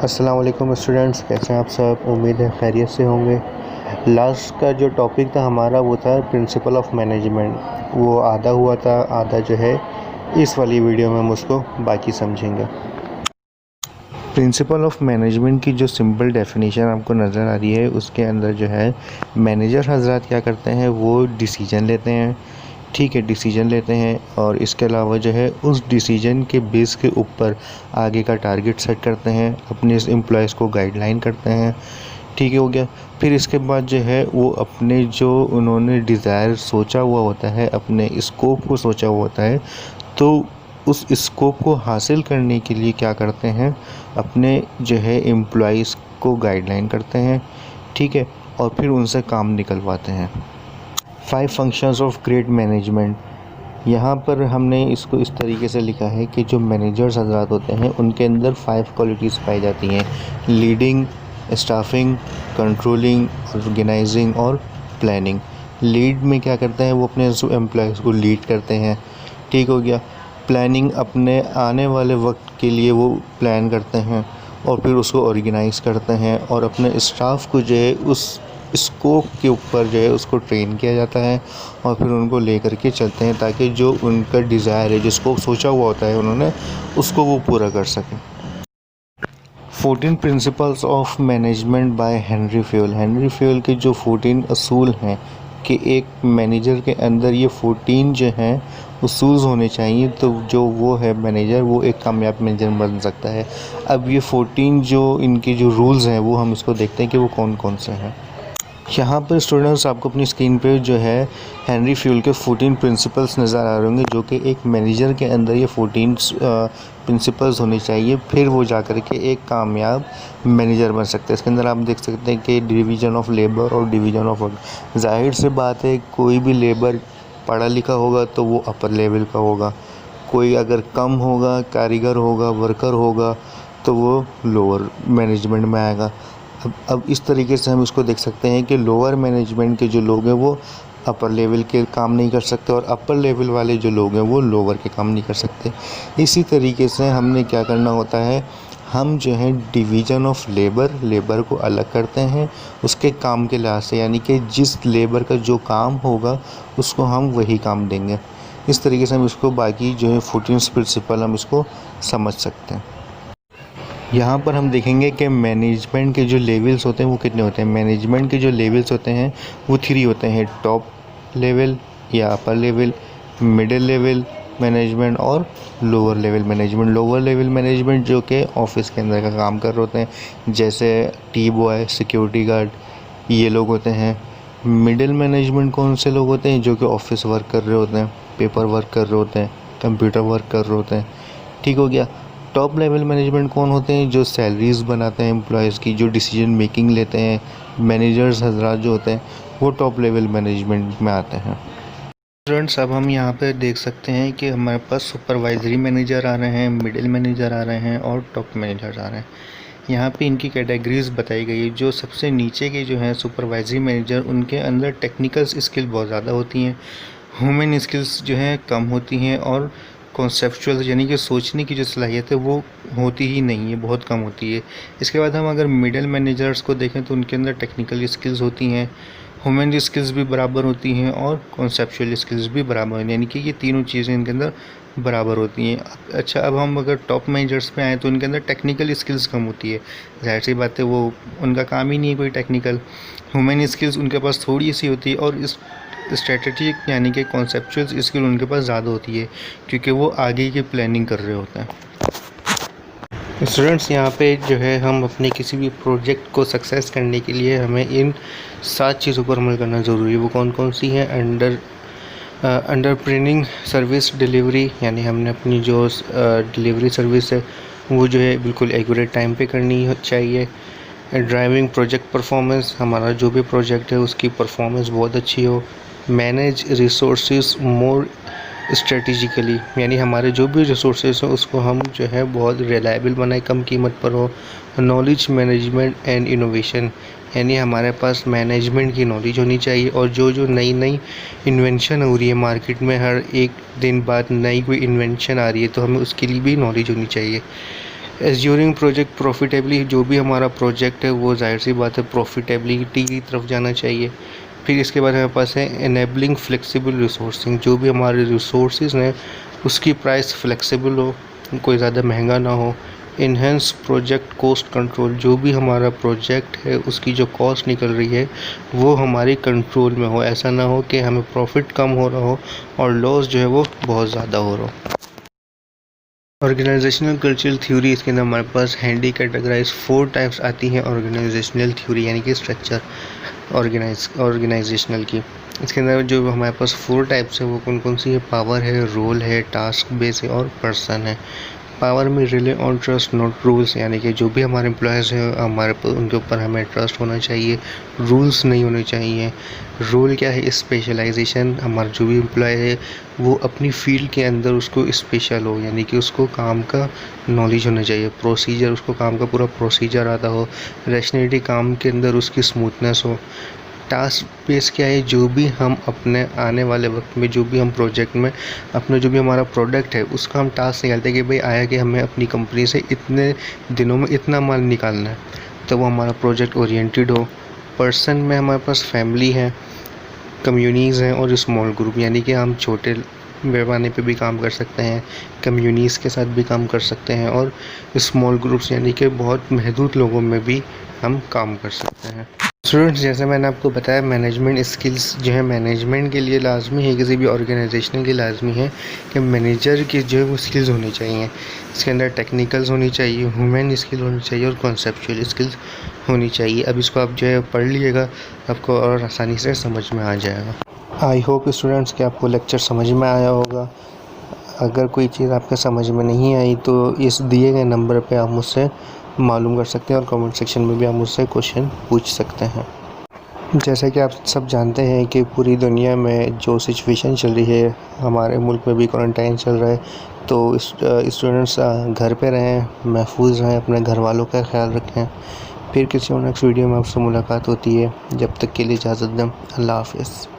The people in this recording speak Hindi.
अस्सलाम वालेकुम स्टूडेंट्स, कैसे हैं आप सब। उम्मीद है खैरियत से होंगे। लास्ट का जो टॉपिक था हमारा वो था प्रिंसिपल ऑफ मैनेजमेंट। वो आधा हुआ था, आधा जो है इस वाली वीडियो में हम उसको बाकी समझेंगे। प्रिंसिपल ऑफ मैनेजमेंट की जो सिंपल डेफिनेशन आपको नज़र आ रही है उसके अंदर जो है मैनेजर हजरात क्या करते हैं, वो डिसीजन लेते हैं। ठीक है, डिसीजन लेते हैं और इसके अलावा जो है उस डिसीजन के बेस के ऊपर आगे का टारगेट सेट करते हैं, अपने एम्प्लॉयज़ को गाइडलाइन करते हैं। ठीक है, हो गया। फिर इसके बाद जो है वो अपने जो उन्होंने डिज़ायर सोचा हुआ होता है, अपने स्कोप को सोचा हुआ होता है, तो उस स्कोप को हासिल करने के लिए क्या करते हैं, अपने जो है एम्प्लॉयज़ को गाइडलाइन करते हैं। ठीक है, और फिर उनसे काम निकलवाते हैं। 5 फंक्शंस ऑफ ग्रेट मैनेजमेंट, यहाँ पर हमने इसको इस तरीके से लिखा है कि जो मैनेजर्स हजरात होते हैं उनके अंदर 5 क्वालिटीज़ पाई जाती हैं: लीडिंग, स्टाफिंग, कंट्रोलिंग, ऑर्गेनाइजिंग और प्लानिंग। लीड में क्या करते हैं, वो अपने एम्प्लॉयज़ को लीड करते हैं। ठीक हो गया। प्लानिंग, अपने आने वाले वक्त के लिए वो प्लान करते हैं और फिर उसको ऑर्गेनाइज़ करते हैं और अपने स्टाफ को जो है उस स्कोप के ऊपर जो है उसको ट्रेन किया जाता है और फिर उनको लेकर के चलते हैं ताकि जो उनका डिज़ायर है, जो स्कोप सोचा हुआ होता है उन्होंने, उसको वो पूरा कर सकें। 14 principles of management by Henry fuel. Henry fuel के जो 14 असूल हैं कि एक मैनेजर के अंदर ये 14 जो हैं उसूल होने चाहिए, तो जो वो है मैनेजर, वो एक कामयाब मैनेजर बन सकता है। अब ये 14 जो इनके जो रूल्स हैं वो हम इसको देखते हैं कि वो कौन कौन से हैं। यहाँ पर स्टूडेंट्स आपको अपनी स्क्रीन पे जो है हेनरी फ्यूल के 14 प्रिंसिपल्स नज़र आ रहे होंगे, जो कि एक मैनेजर के अंदर ये 14 प्रिंसिपल्स होने चाहिए, फिर वो जा कर के एक कामयाब मैनेजर बन सकते हैं। इसके अंदर आप देख सकते हैं कि डिवीज़न ऑफ लेबर और डिवीज़न ऑफ वर्क। जाहिर से बात है, कोई भी लेबर पढ़ा लिखा होगा तो वो अपर लेवल का होगा, कोई अगर कम होगा, कारीगर होगा, वर्कर होगा, तो वो लोअर मैनेजमेंट में आएगा। अब इस तरीके से हम इसको देख सकते हैं कि लोअर मैनेजमेंट के जो लोग हैं वो अपर लेवल के काम नहीं कर सकते और अपर लेवल वाले जो लोग हैं वो लोअर के काम नहीं कर सकते। इसी तरीके से हमने क्या करना होता है, हम जो है डिवीज़न ऑफ लेबर को अलग करते हैं उसके काम के लिहाज से, यानी कि जिस लेबर का जो काम होगा उसको हम वही काम देंगे। इस तरीके से हम इसको बाकी जो है 14 प्रिंसिपल हम इसको समझ सकते हैं। यहाँ पर हम देखेंगे कि मैनेजमेंट के जो लेवल्स होते हैं वो कितने होते हैं। मैनेजमेंट के जो लेवल्स होते हैं वो 3 होते हैं: टॉप लेवल या upper level, middle level management और lower level management. Lower level management जो कि ऑफिस के अंदर का काम कर रहे होते हैं, जैसे टी बॉय, सिक्योरिटी गार्ड, ये लोग होते हैं। मिडिल मैनेजमेंट कौन से लोग होते हैं, जो कि ऑफिस वर्क कर रहे होते हैं, पेपर वर्क कर रहे होते हैं, कंप्यूटर वर्क कर रहे होते हैं। ठीक हो गया। टॉप लेवल मैनेजमेंट कौन होते हैं, जो सैलरीज़ बनाते हैं एम्प्लॉयज़ की, जो डिसीजन मेकिंग लेते हैं, मैनेजर्स हजरात जो होते हैं वो टॉप लेवल मैनेजमेंट में आते हैं। स्टूडेंट्स, अब हम यहाँ पे देख सकते हैं कि हमारे पास सुपरवाइजरी मैनेजर आ रहे हैं, मिडिल मैनेजर आ रहे हैं और टॉप मैनेजर आ रहे हैं। यहाँ पे इनकी कैटेगरीज बताई गई है। जो सबसे नीचे के जो हैं सुपरवाइजरी मैनेजर, उनके अंदर टेक्निकल स्किल बहुत ज़्यादा होती हैं, ह्यूमन स्किल्स जो हैं कम होती हैं और कॉन्सेप्चुअल यानी कि सोचने की जो सलाहियत है वो होती ही नहीं है, बहुत कम होती है। इसके बाद हम अगर मिडिल मैनेजर्स को देखें तो उनके अंदर टेक्निकल स्किल्स होती हैं, ह्यूमन स्किल्स भी बराबर होती हैं और कॉन्सेप्चुअल स्किल्स भी बराबर होती हैं, यानी कि ये तीनों चीज़ें इनके अंदर बराबर होती हैं। अच्छा, अब हम अगर टॉप मैनेजर्स पे आएँ तो उनके अंदर टेक्निकल स्किल्स कम होती है। जाहिर सी बात है, वो उनका काम ही नहीं है कोई टेक्निकल। ह्यूमन स्किल्स उनके पास थोड़ी सी होती है और इस स्ट्रेटजिक यानी कि कॉन्सेप्चुअल स्किल उनके पास ज़्यादा होती है, क्योंकि वो आगे की प्लानिंग कर रहे होते हैं। स्टूडेंट्स, यहाँ पे जो है हम अपने किसी भी प्रोजेक्ट को सक्सेस करने के लिए हमें इन 7 चीज़ों पर अमल करना ज़रूरी है। वो कौन कौन सी हैं? अंडरप्रेनिंग सर्विस डिलीवरी, यानी हमने अपनी जो डिलीवरी सर्विस है वो जो है बिल्कुल एक्यूरेट टाइम पे करनी चाहिए। ड्राइविंग प्रोजेक्ट परफॉर्मेंस, हमारा जो भी प्रोजेक्ट है उसकी परफॉर्मेंस बहुत अच्छी हो। मैनेज रिसोर्सेज मोर स्ट्रेटिजिकली, यानी हमारे जो भी रिसोर्सेज हैं उसको हम जो है बहुत रिलायबल बनाए, कम कीमत पर हो। नॉलेज मैनेजमेंट एंड इनोवेशन, यानी हमारे पास मैनेजमेंट की नॉलेज होनी चाहिए और जो नई नई इन्वेंशन हो रही है मार्केट में, हर एक दिन बाद नई कोई इन्वेंशन आ रही है तो हमें उसके लिए भी नॉलेज होनी चाहिए। एज्यूरिंग प्रोजेक्ट प्रॉफिटेबली, जो भी हमारा प्रोजेक्ट है वो जाहिर सी बात है प्रॉफिटेबिलिटी की तरफ जाना चाहिए। फिर इसके बाद हमारे पास है इनेबलिंग फ्लेक्सिबल रिसोर्सिंग, जो भी हमारे रिसोर्सेज हैं उसकी प्राइस फ्लेक्सिबल हो, कोई ज़्यादा महंगा ना हो। इन्हेंस प्रोजेक्ट कॉस्ट कंट्रोल, जो भी हमारा प्रोजेक्ट है उसकी जो कॉस्ट निकल रही है वो हमारी कंट्रोल में हो, ऐसा ना हो कि हमें प्रॉफिट कम हो रहा हो और लॉस जो है वो बहुत ज़्यादा हो रहा हो। ऑर्गेनाइजेशनल कल्चरल थ्योरी, इसके अंदर हमारे पास हैंडी कैटेगराइज 4 टाइप्स आती हैं ऑर्गेनाइजेशनल थ्योरी यानी कि स्ट्रक्चर ऑर्गेनाइजेशनल की। इसके अंदर जो हमारे पास 4 टाइप्स है वो कौन कौन सी है? पावर है, रोल है, टास्क बेस है और पर्सन है। पावर में relay on trust not rules, यानी कि जो भी हमारे एम्प्लॉयज़ हैं हमारे उनके ऊपर हमें ट्रस्ट होना चाहिए, रूल्स नहीं होने चाहिए। रोल क्या है? स्पेशलाइजेशन, हमारा जो भी एम्प्लॉय है वो अपनी फील्ड के अंदर उसको स्पेशल हो, यानी कि उसको काम का नॉलेज होना चाहिए। प्रोसीजर, उसको काम का पूरा प्रोसीजर आता हो। रैशनैलिटी, काम के अंदर उसकी स्मूथनेस हो। टास्क बेस क्या है? जो भी हम अपने आने वाले वक्त में जो भी हम प्रोजेक्ट में अपना जो भी हमारा प्रोडक्ट है उसका हम टास्क निकालते हैं कि भाई आया कि हमें अपनी कंपनी से इतने दिनों में इतना माल निकालना है, तो वो हमारा प्रोजेक्ट ओरिएंटेड हो। पर्सन में हमारे पास फैमिली है, कम्युनिटीज़ हैं और स्मॉल ग्रुप, यानी कि हम छोटे पैमाने पे भी काम कर सकते हैं, कम्युनिटीज़ के साथ भी काम कर सकते हैं और स्मॉल ग्रुप्स यानी कि बहुत महदूद लोगों में भी हम काम कर सकते हैं। स्टूडेंट्स, जैसे मैंने आपको बताया मैनेजमेंट स्किल्स जो है मैनेजमेंट के लिए लाजमी है, किसी भी ऑर्गेनाइजेशन के लाजमी है कि मैनेजर की जो है वो स्किल्स होनी चाहिए। इसके अंदर टेक्निकल्स होनी चाहिए, ह्यूमन स्किल होनी चाहिए और कॉन्सेप्चुअल स्किल्स होनी चाहिए। अब इसको आप जो है पढ़ लीजिएगा, आपको और आसानी से समझ में आ जाएगा। आई होप स्टूडेंट्स कि आपको लेक्चर समझ में आया होगा। अगर कोई चीज़ आपके समझ में नहीं आई तो इस दिए गए नंबर पे आप मुझसे मालूम कर सकते हैं और कमेंट सेक्शन में भी आप मुझसे क्वेश्चन पूछ सकते हैं। जैसा कि आप सब जानते हैं कि पूरी दुनिया में जो सिचुएशन चल रही है, हमारे मुल्क में भी क्वारंटाइन चल रहा है, तो स्टूडेंट्स घर पे रहें, महफूज रहें, अपने घर वालों का ख्याल रखें। फिर किसी और नेक्स्ट वीडियो में आपसे मुलाकात होती है, जब तक के लिए इजाज़त दें। अल्लाह हाफ़िज़।